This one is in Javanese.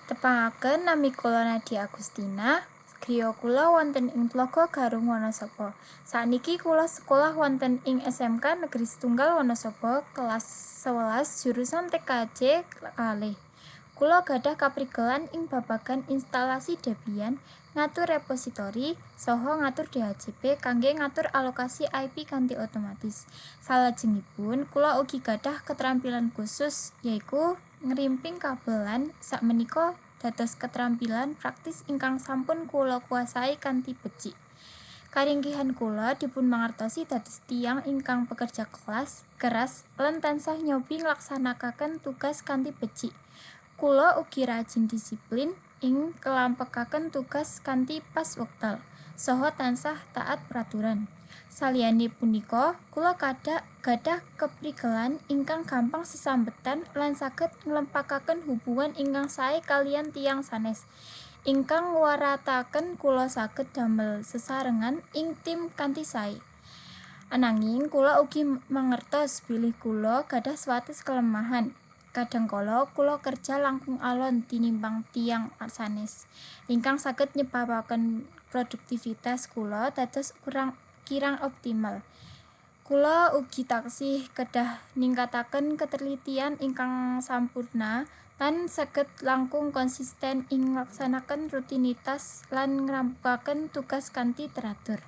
Tepangaken nami kula Nadia Agustina. Griya kula wonten ing Tlaga Garung Wanasaba. Sakniki kula sekolah wonten ing SMK Negeri Setunggal Wanasaba kelas 11 jurusan TKJ kalih. Kula gadah kaprigelan ing babagan instalasi Debian, ngatur repositori, saha ngatur DHCP kangge ngatur alokasi IP kanthi otomatis. Salajengipun kula ugi gadah keterampilan khusus yaiku ngrimping kabelan sakmenika dados keterampilan praktis ingkang sampun kula kuasai kanthi becik. Karinggihan kula dipun mangertosi dados tiyang ingkang pekerja keras lan tansah nyobi nglaksanakaken tugas kanthi becik. Kula ugi rajin disiplin ing kelampekaken tugas kanthi pas wekdal, saha tansah taat peraturan. Saliyane punika, kula gadah keprigelan ingkang gampang sesambetan lan saged nglempakaken hubungan ingkang sae kaliyan tiyang sanes. Ingkang ngwarataken kula saged damel sesarengan ing tim kanthi sae. Ananging kula ugi mangertos bilih kula gadah swates kelemahan. Kadangkala kula kerja langkung alon tinimbang tiyang sanes, ingkang saged nyebabaken produktivitas kula dados kirang optimal. Kula ugi taksih kedah ningkataken ketelitian ingkang sampurna lan saged langkung konsisten ing nglaksanakaken rutinitas lan ngrampungaken tugas kanthi teratur.